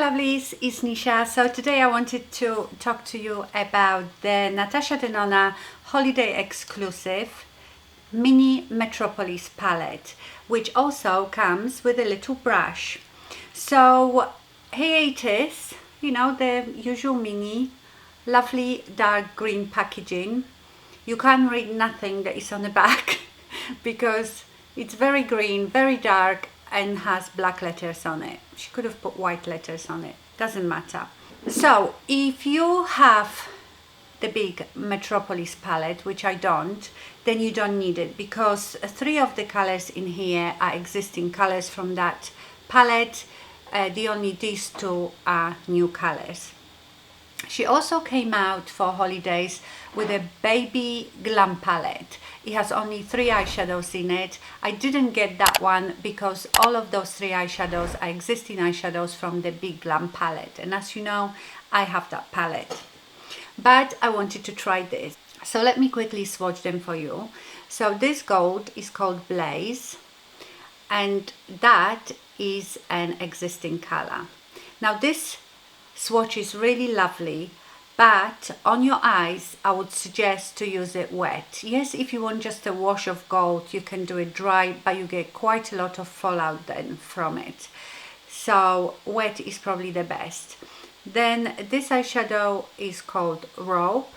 lovelies, it's Nisha. So today I wanted to talk to you about the Natasha Denona holiday exclusive mini Metropolis palette, which also comes with a little brush. So here it is, you know, the usual mini, lovely dark green packaging. You can't read nothing that is on the back because it's very green, very dark, and has black letters on it. She could have put white letters on it, doesn't matter. So if you have the big Metropolis palette, which I don't, then you don't need it, because 3 of the colors in here are existing colors from that palette. These 2 are new colors. She also came out for holidays with a baby glam palette. It has only 3 eyeshadows in it. I didn't get that one because all of those 3 eyeshadows are existing eyeshadows from the big glam palette, and as you know, I have that palette, but I wanted to try this. So let me quickly swatch them for you. So this gold is called Blaze, and that is an existing color. Now this swatch is really lovely, but on your eyes I would suggest to use it wet. Yes, if you want just a wash of gold, you can do it dry, but you get quite a lot of fallout then from it. So wet is probably the best. Then this eyeshadow is called Rope,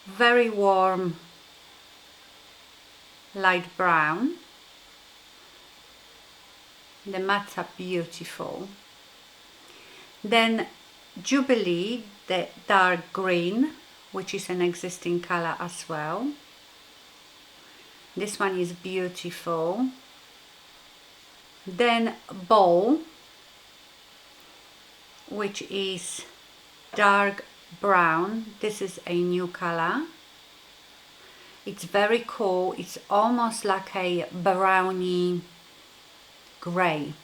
very warm light brown. The mattes are beautiful. Then Jubilee, the dark green, which is an existing color as well. This one is beautiful. Then Bowl, which is dark brown. This is a new color. It's very cool. It's almost like a brownie gray.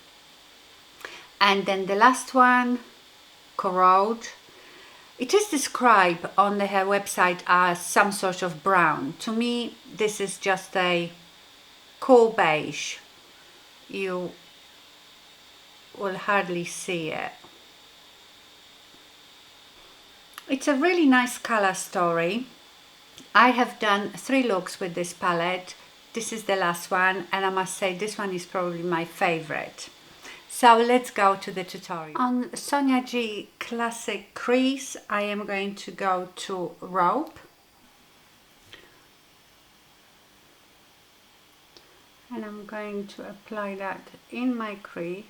And then the last one, Corrode. It is described on her website as some sort of brown. To me, this is just a cool beige. You will hardly see it. It's a really nice color story. I have done 3 looks with this palette. This is the last one, and I must say this one is probably my favorite. So let's go to the tutorial. On Sonia G Classic Crease, I am going to go to Rope. And I'm going to apply that in my crease.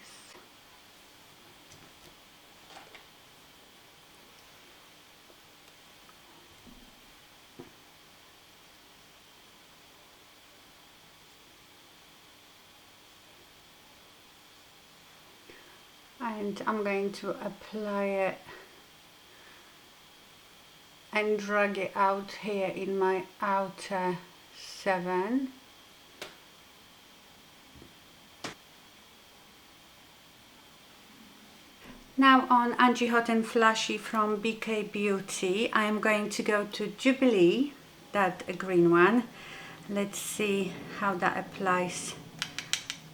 And I'm going to apply it and drag it out here in my outer 7. Now on Angie Hot and Flashy from BK Beauty, I am going to go to Jubilee, that green one. Let's see how that applies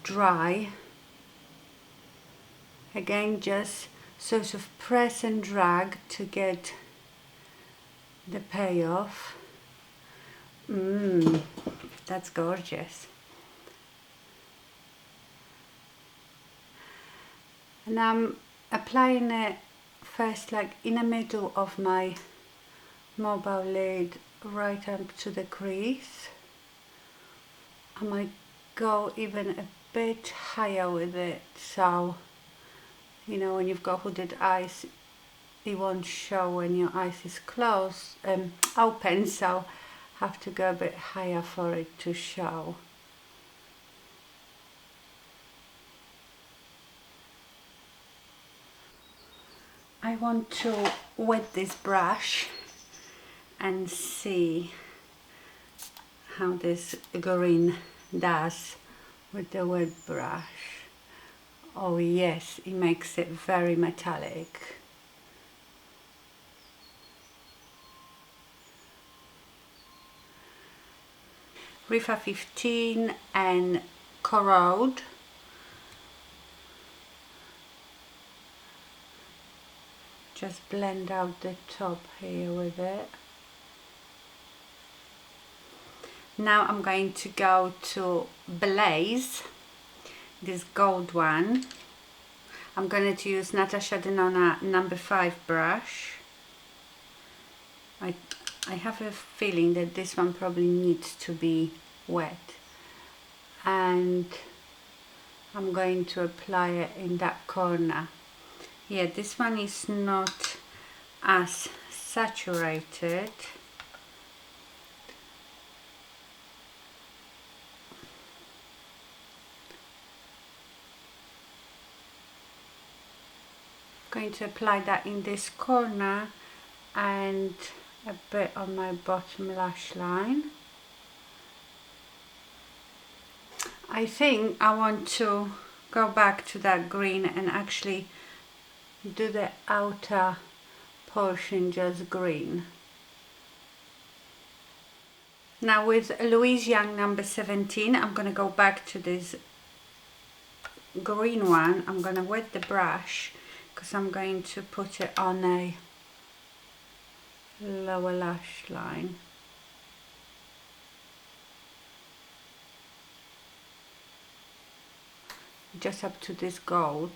dry. Again, just sort of press and drag to get the payoff. That's gorgeous. And I'm applying it first like in the middle of my mobile lid, right up to the crease. I might go even a bit higher with it, so you know, when you've got hooded eyes, it won't show when your eyes is closed, open, so have to go a bit higher for it to show. I want to wet this brush and see how this green does with the wet brush. Oh yes, it makes it very metallic. Rifa 15 and Corrode. just blend out the top here with it. Now I'm going to go to Blaze, this gold one. I'm going to use Natasha Denona number 5 brush. I have a feeling that this one probably needs to be wet, and I'm going to apply it in that corner. Yeah, this one is not as saturated. I'm going to apply that in this corner and a bit on my bottom lash line. I think I want to go back to that green and actually do the outer portion just green. Now with Louise Young number 17, I'm going to go back to this green one. I'm going to wet the brush because I'm going to put it on a lower lash line. Just up to this gold.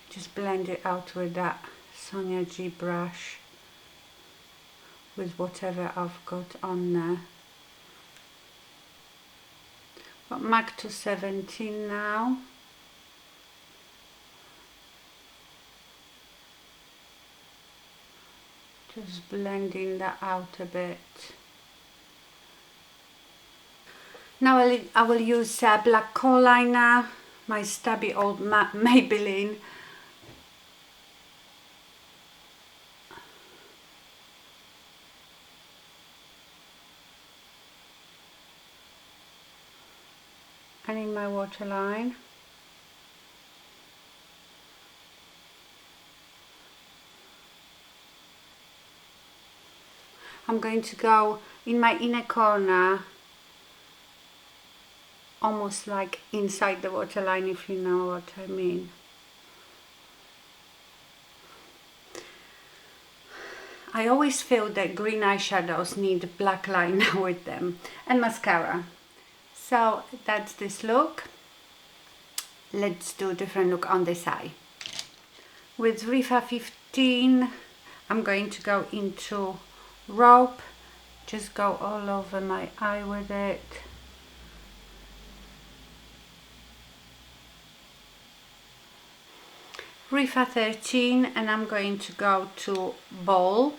Just blend it out with that Sonia G brush, with whatever I've got on there. Got MAC 217 now. Just blending that out a bit. Now I will use black core liner, my stubby old Maybelline. And in my waterline. I'm going to go in my inner corner, almost like inside the waterline, if you know what I mean. I always feel that green eyeshadows need black liner with them, and mascara. So that's this look. Let's do a different look on this eye. With Rifa 15, I'm going to go into Rope, just go all over my eye with it. Rifa 13, and I'm going to go to Bole.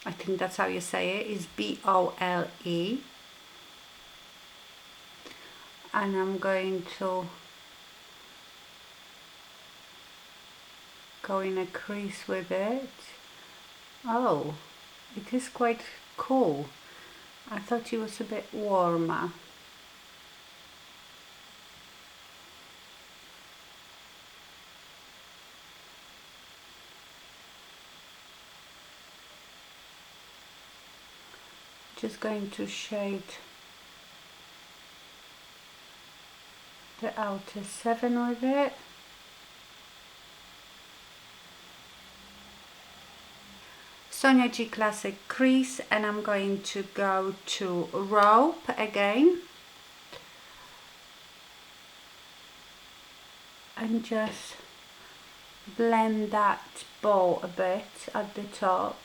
I think that's how you say it, is B-O-L-E. And I'm going to go in a crease with it. Oh, it is quite cool. I thought it was a bit warmer. Just going to shade the outer 7 with it. Sonia G Classic crease, and I'm going to go to Rope again and just blend that bow a bit at the top.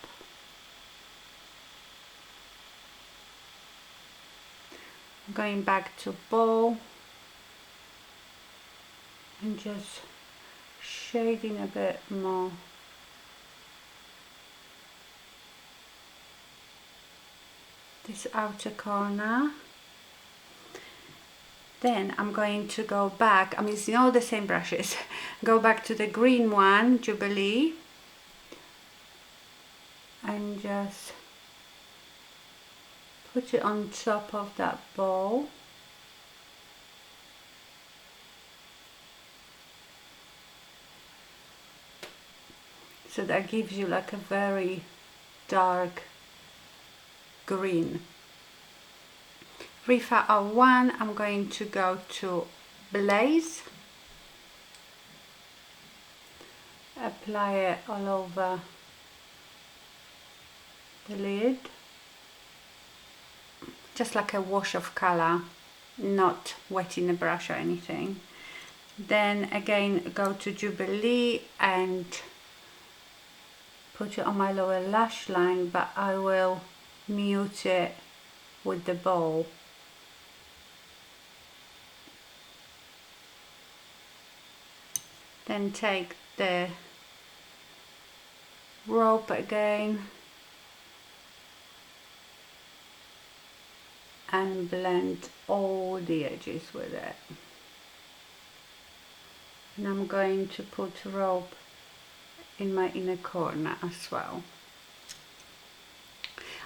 Going back to bow and just shading a bit more. This outer corner. Then I'm going to go back, I'm using all the same brushes, go back to the green one, Jubilee, and just put it on top of that bow. So that gives you like a very dark green. Rifa 01, I'm going to go to Blaze apply it all over the lid, just like a wash of colour, not wetting the brush or anything. Then again go to Jubilee and put it on my lower lash line, but I will mute it with the bowl. Then take the rope again and blend all the edges with it. And I'm going to put rope in my inner corner as well.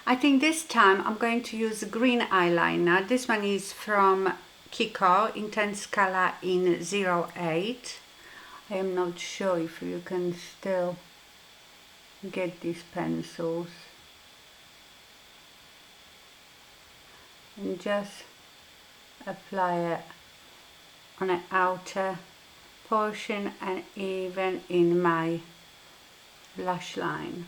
I think this time I'm going to use green eyeliner. This one is from Kiko, Intense Color in 08. I am not sure if you can still get these pencils. And just apply it on the outer portion and even in my lash line.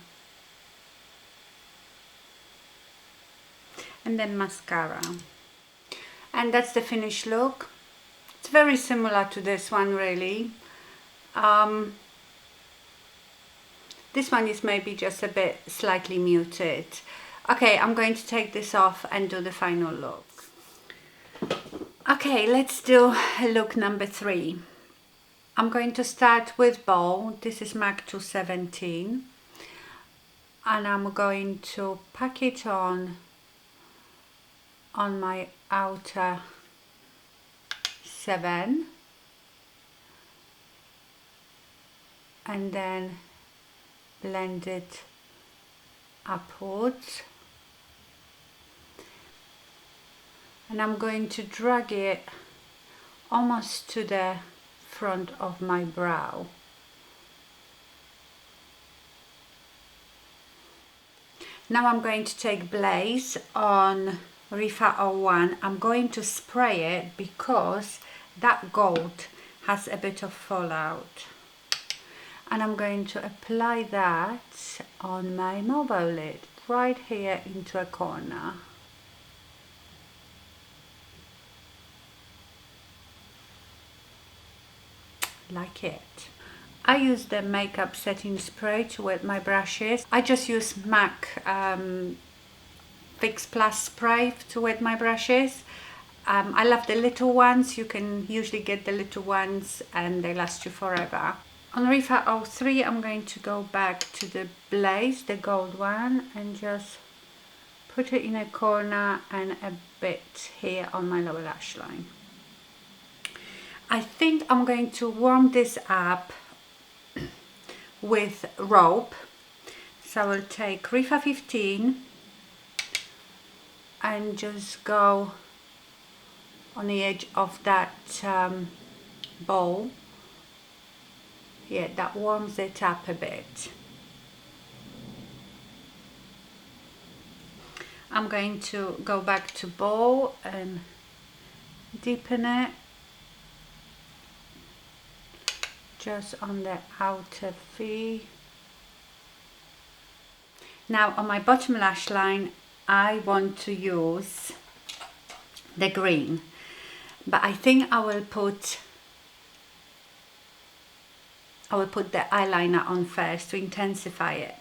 And then mascara. And that's the finished look. It's very similar to this one, really. This one is maybe just a bit slightly muted. Okay, I'm going to take this off and do the final look. Okay, let's do look number 3. I'm going to start with bow. This is MAC 217. And I'm going to pack it on my outer 7. And then blend it upwards. And I'm going to drag it almost to the front of my brow. Now I'm going to take Blaze on Rifa 01. I'm going to spray it because that gold has a bit of fallout. And I'm going to apply that on my mobile lid, right here into a corner. Like it. I use the makeup setting spray to wet my brushes. I just use MAC Fix Plus spray to wet my brushes. I love the little ones. You can usually get the little ones and they last you forever. On Rifa 03, I'm going to go back to the Blaze, the gold one, and just put it in a corner and a bit here on my lower lash line. I think I'm going to warm this up with rope. So I will take Rifa 15 and just go on the edge of that bowl. Yeah, that warms it up a bit. I'm going to go back to bowl and deepen it just on the outer V. Now on my bottom lash line I want to use the green, but I think I will put the eyeliner on first to intensify it.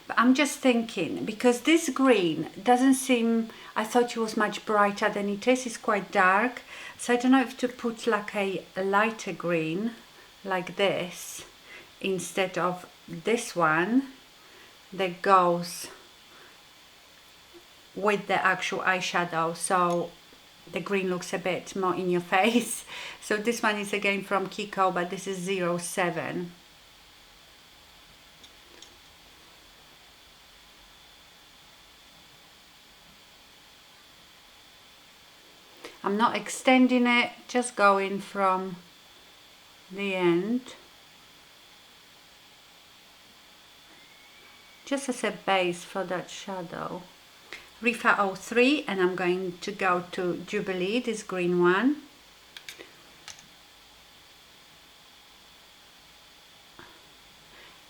But I'm just thinking, because this green doesn't seem, I thought it was much brighter than it is. It's quite dark, so I don't know if to put like a lighter green like this instead of this one that goes with the actual eyeshadow, so the green looks a bit more in your face. So this one is again from Kiko, but this is 07. I'm not extending it, just going from the end, just as a base for that shadow. Rifa 03, and I'm going to go to Jubilee, this green one.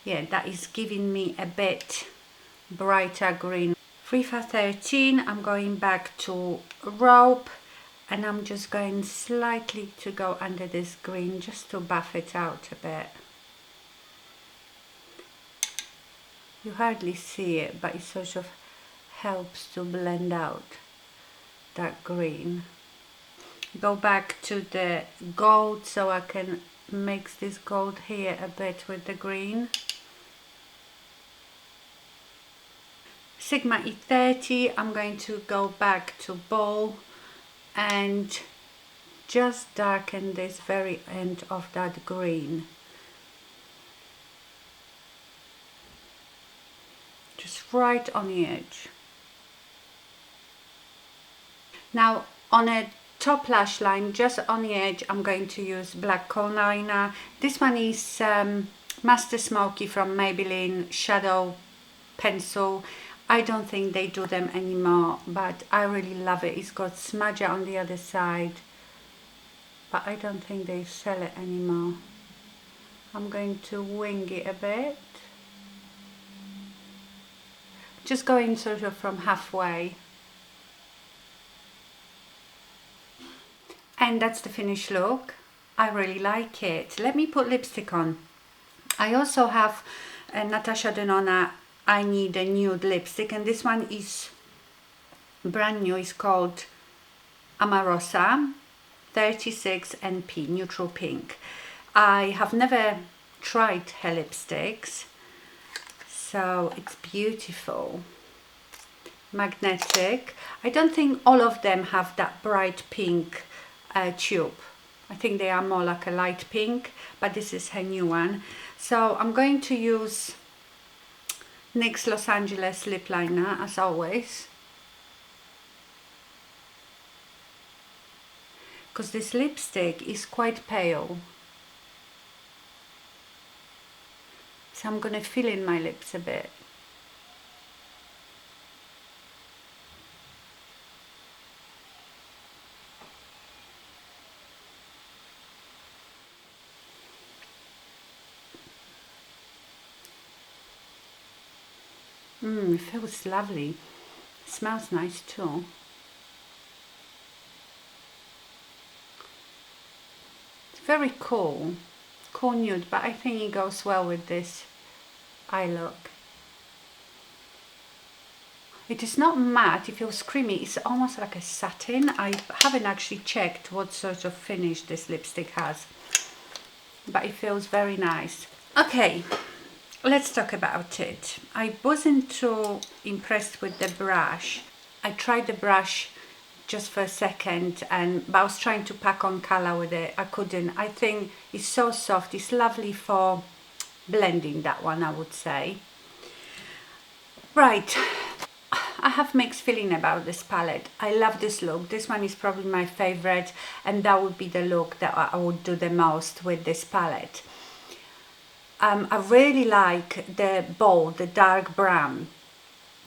yeah, that is giving me a bit brighter green. 3 for 13, I'm going back to Rope, and I'm just going slightly to go under this green just to buff it out a bit. You hardly see it, but it sort of helps to blend out that green. Go back to the gold so I can mix this gold here a bit with the green. Sigma E30, I'm going to go back to Ball and just darken this very end of that green. Just right on the edge. Now on a top lash line, just on the edge, I'm going to use black cone liner. This one is Master Smoky from Maybelline Shadow Pencil. I don't think they do them anymore, but I really love it. It's got smudger on the other side, but I don't think they sell it anymore. I'm going to wing it a bit. Just going sort of from halfway. And that's the finished look. I really like it. Let me put lipstick on. I also have a Natasha Denona I Need a Nude lipstick, and this one is brand new. It's called Amorosa 36 NP, neutral pink. I have never tried her lipsticks, so it's beautiful. Magnetic. I don't think all of them have that bright pink tube. I think they are more like a light pink, but this is her new one. So I'm going to use NYX Los Angeles lip liner as always, because this lipstick is quite pale, so I'm going to fill in my lips a bit. It feels lovely. It smells nice too. It's very cool nude, but I think it goes well with this eye look. It is not matte, it feels creamy. It's almost like a satin. I haven't actually checked what sort of finish this lipstick has, but it feels very nice. Okay, let's talk about it. I wasn't too impressed with the brush. I tried the brush just for a second, but I was trying to pack on colour with it. I couldn't. I think it's so soft. It's lovely for blending, that one, I would say. Right, I have mixed feeling about this palette. I love this look. This one is probably my favourite, and that would be the look that I would do the most with this palette. I really like the bold, the dark brown.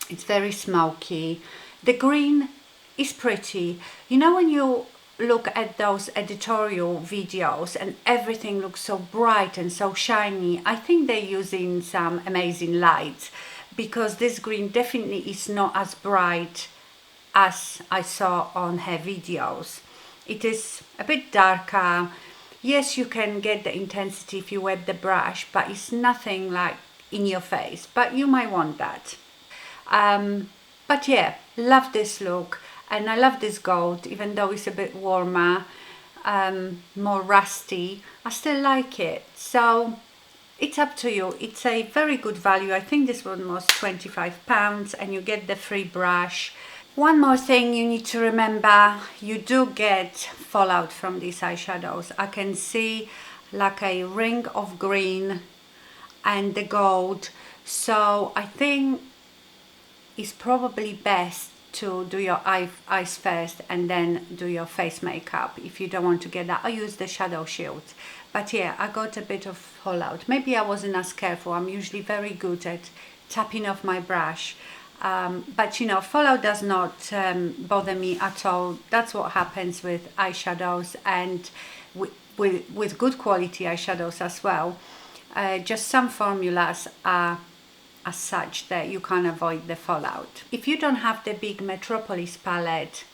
It's very smoky. The green is pretty. You know, when you look at those editorial videos and everything looks so bright and so shiny, I think they're using some amazing lights, because this green definitely is not as bright as I saw on her videos. It is a bit darker. Yes, you can get the intensity if you wet the brush, but it's nothing like in your face, but you might want that. But yeah, love this look, and I love this gold, even though it's a bit warmer, more rusty, I still like it. So it's up to you. It's a very good value. I think this one was £25 and you get the free brush. One more thing you need to remember, you do get fallout from these eyeshadows. I can see like a ring of green and the gold, so I think it's probably best to do your eyes first and then do your face makeup. If you don't want to get that, I use the shadow shield. But yeah, I got a bit of fallout. Maybe I wasn't as careful. I'm usually very good at tapping off my brush. But you know, fallout does not bother me at all. That's what happens with eyeshadows, and with good quality eyeshadows as well. Just some formulas are as such that you can't avoid the fallout. If you don't have the big Metropolis palette,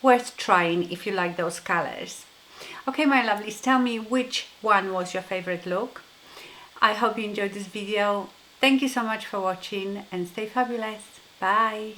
worth trying if you like those colors. Okay, my lovelies, tell me which one was your favorite look. I hope you enjoyed this video. Thank you so much for watching and stay fabulous. Bye.